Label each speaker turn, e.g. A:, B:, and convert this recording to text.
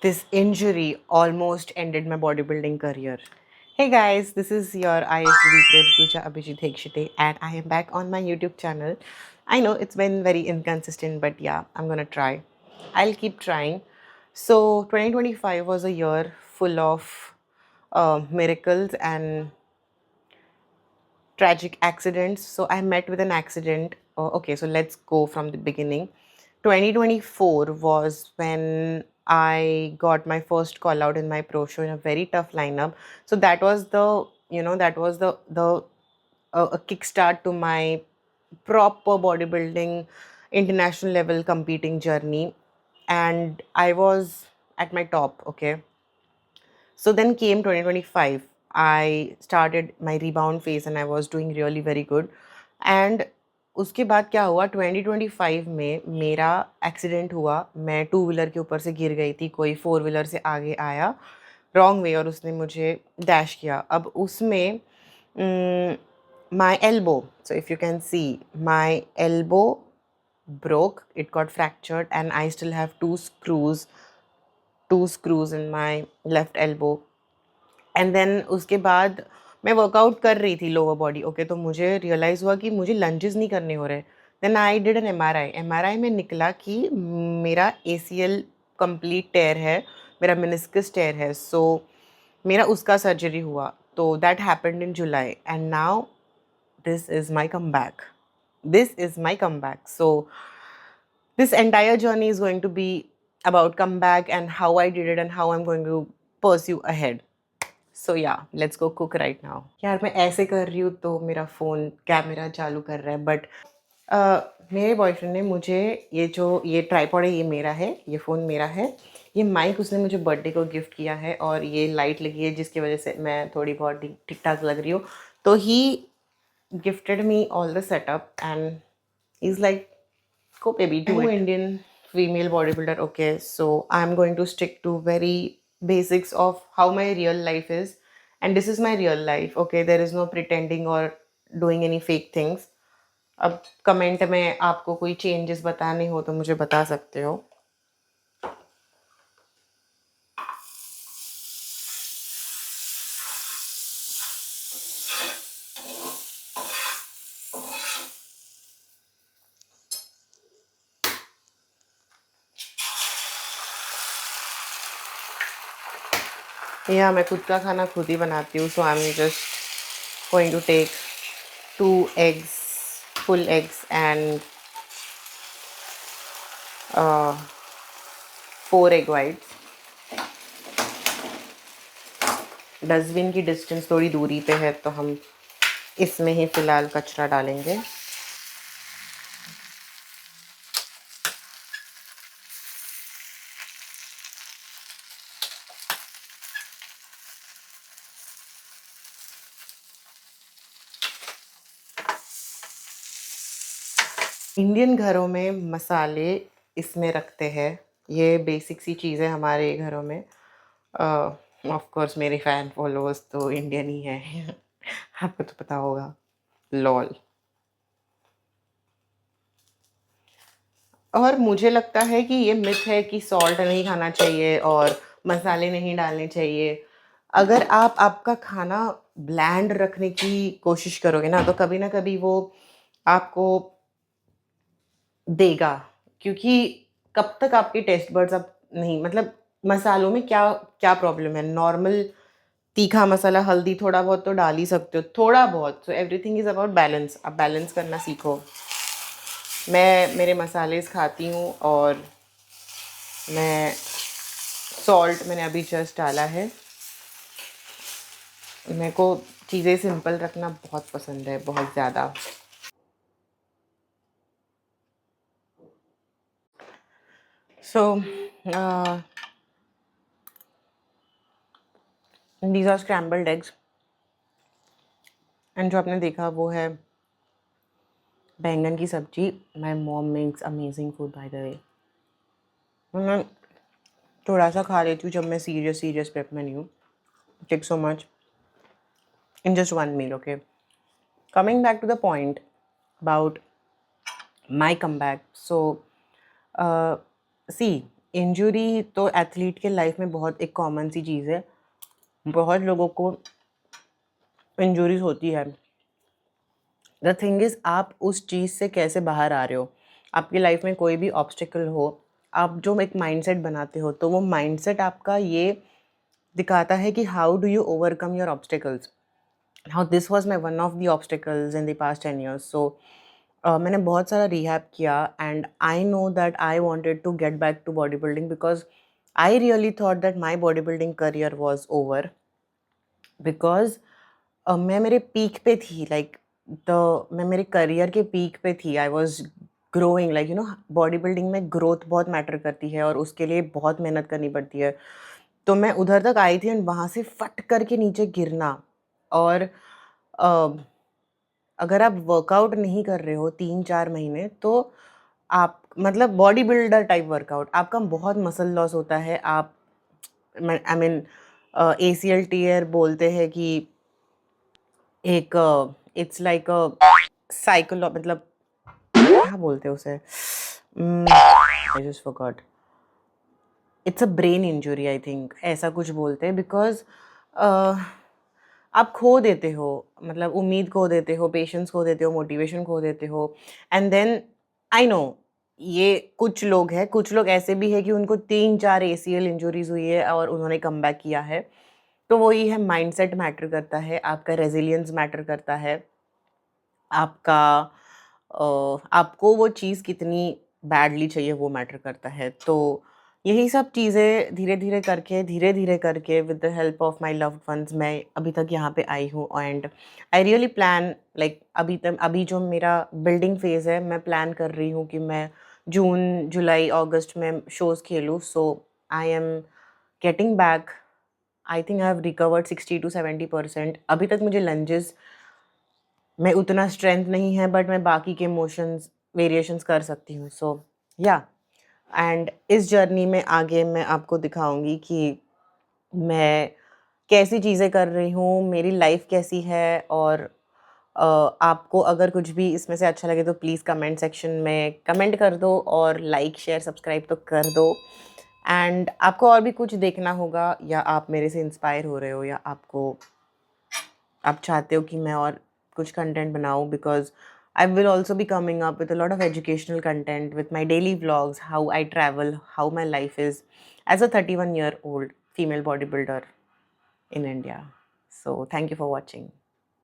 A: This injury almost ended my bodybuilding career. Hey guys, this is your ISD Pro Rituja Abhijit Hekshite, and I am back on my YouTube channel. I know it's been very inconsistent, but yeah, I'm gonna try. I'll keep trying. So, 2025 was a year full of miracles and tragic accidents. So I met with an accident. Okay, so let's go from the beginning. 2024 was when I got my first call out in my pro show in a very tough lineup. So that was the a kickstart to my proper bodybuilding international level competing journey, and I was at my top. Okay, so then came 2025. I started my rebound phase and I was doing really very good. And उसके बाद क्या हुआ 2025 में मेरा accident हुआ. मैं two wheeler के ऊपर से गिर गई थी. कोई फोर व्हीलर से आगे आया रॉन्ग वे और उसने मुझे डैश किया. अब उसमें my elbow, so if you can see, my elbow broke. It got fractured and I still have two screws in my left elbow. And then उसके बाद मैं वर्कआउट कर रही थी लोअर बॉडी. ओके, तो मुझे रियलाइज़ हुआ कि मुझे लंजेस नहीं करने हो रहे. Then I did an M R I में निकला कि मेरा ACL कंप्लीट टेयर है, मेरा मेनिस्कस टेयर है. सो मेरा उसका सर्जरी हुआ. तो that happened in July and now this is my comeback. This is my comeback. So this entire journey is going to be about comeback and how I did it and how I'm going to pursue ahead. सो या let's go cook right now. यार मैं ऐसे कर रही हूँ तो मेरा phone camera चालू कर रहा है, बट मेरे बॉयफ्रेंड ने मुझे ये ट्राईपॉड है, ये मेरा है, ये फ़ोन मेरा है, ये माइक उसने मुझे बर्थडे को गिफ्ट किया है, और ये लाइट लगी है जिसकी वजह से मैं थोड़ी बहुत ठीक ठाक लग रही हूँ. तो he gifted me all the setup and is like, go baby, do it. Indian female bodybuilder. Okay, so I'm going to stick to very basics of how my real life is, and this is my real life. Okay, there is no pretending or doing any fake things. अब comment में आपको कोई changes बताने हो तो मुझे बता सकते हो. या मैं खुद का खाना खुद ही बनाती हूँ. So I am just going to take 2 eggs, full eggs, and 4 egg whites. Dustbin की डिस्टेंस थोड़ी दूरी पे है तो हम इसमें ही फ़िलहाल कचरा डालेंगे. इंडियन घरों में मसाले इसमें रखते हैं. ये बेसिक सी चीज़ है हमारे घरों में. ऑफ कोर्स मेरे फ़ैन फॉलोअर्स तो इंडियन ही हैं. आपको तो पता होगा. लॉल. और मुझे लगता है कि ये मिथ है कि सॉल्ट नहीं खाना चाहिए और मसाले नहीं डालने चाहिए. अगर आप आपका खाना ब्लैंड रखने की कोशिश करोगे ना, तो कभी ना कभी वो आपको देगा. क्योंकि कब तक आपके टेस्ट बड्स आप नहीं, मतलब मसालों में क्या क्या प्रॉब्लम है. नॉर्मल तीखा मसाला, हल्दी थोड़ा बहुत तो डाल ही सकते हो, थोड़ा बहुत. So everything is about balance. आप बैलेंस करना सीखो. मैं मेरे मसाले खाती हूँ, और मैं सॉल्ट मैंने अभी जस्ट डाला है. मेरे को चीज़ें सिंपल रखना बहुत पसंद है, बहुत ज़्यादा. So these are scrambled eggs, and जो आपने देखा वो है बैंगन की सब्जी. My mom makes amazing food by the way. मैं थोड़ा सा खा लेती हूँ जब मैं सीरियस प्रेप में नहीं हूँ. Take so much in just one meal. Okay, coming back to the point about my comeback. So see, injury तो एथलीट के लाइफ में बहुत एक कॉमन सी चीज़ है। बहुत लोगों को इंजरीज होती है। द थिंग इज़ आप उस चीज़ से कैसे बाहर आ रहे हो। आपकी लाइफ में कोई भी ऑब्स्टिकल हो, आप जो एक माइंडसेट बनाते हो, तो वो माइंडसेट आपका ये दिखाता है कि how do you overcome your obstacles. How this was my one of the obstacles in the past 10 years। So मैंने बहुत सारा रिहैब किया and I know that I wanted to get back to body building because I really thought that my body building career was over. Because मैं मेरे peak पे थी, like मैं मेरे करियर के पीक पे थी। I was growing, like body building में ग्रोथ बहुत मैटर करती है और उसके लिए बहुत मेहनत करनी पड़ती है। तो मैं उधर तक आई थी एंड वहाँ से फट करके नीचे गिरना। और अ, अगर आप वर्कआउट नहीं कर रहे हो 3-4 महीने, तो आप मतलब बॉडी बिल्डर टाइप वर्कआउट, आपका बहुत मसल लॉस होता है। आप आई मीन ACL टीयर बोलते हैं कि एक इट्स लाइक साइकोलॉ मतलब क्या बोलते हैं उसे, I just forgot. It's a brain injury, I think ऐसा कुछ बोलते हैं। बिकॉज आप खो देते हो, मतलब उम्मीद खो देते हो, पेशेंस खो देते हो, मोटिवेशन खो देते हो। एंड देन आई नो ये कुछ लोग हैं, कुछ लोग ऐसे भी है कि उनको 3-4 ACL इंजुरीज हुई है और उन्होंने कमबैक किया है। तो वही है, माइंडसेट मैटर करता है, आपका रेजिलियंस मैटर करता है, आपका आपको वो चीज़ कितनी बैडली चाहिए वो मैटर करता है। तो यही सब चीज़ें धीरे-धीरे करके with the help of my loved ones मैं अभी तक यहाँ पे आई हूँ। And I really plan, like अभी जो मेरा बिल्डिंग फेज़ है, मैं प्लान कर रही हूँ कि मैं जून, जुलाई, अगस्त में शोज़ खेलूँ। So I am getting back. I think I have recovered 60 to 70%। अभी तक मुझे लंजेस में उतना स्ट्रेंथ नहीं है, बट मैं बाकी के मोशंस वेरिएशंस कर सकती हूँ। सो या एंड इस जर्नी में आगे मैं आपको दिखाऊंगी कि मैं कैसी चीज़ें कर रही हूँ, मेरी लाइफ कैसी है। और आपको अगर कुछ भी इसमें से अच्छा लगे तो प्लीज़ कमेंट सेक्शन में कमेंट कर दो और लाइक शेयर सब्सक्राइब तो कर दो। एंड आपको और भी कुछ देखना होगा, या आप मेरे से इंस्पायर हो रहे हो, या आप चाहते हो कि मैं और कुछ कंटेंट बनाऊँ, because I will also be coming up with a lot of educational content with my daily vlogs, how I travel, how my life is as a 31-year-old female bodybuilder in India. So thank you for watching.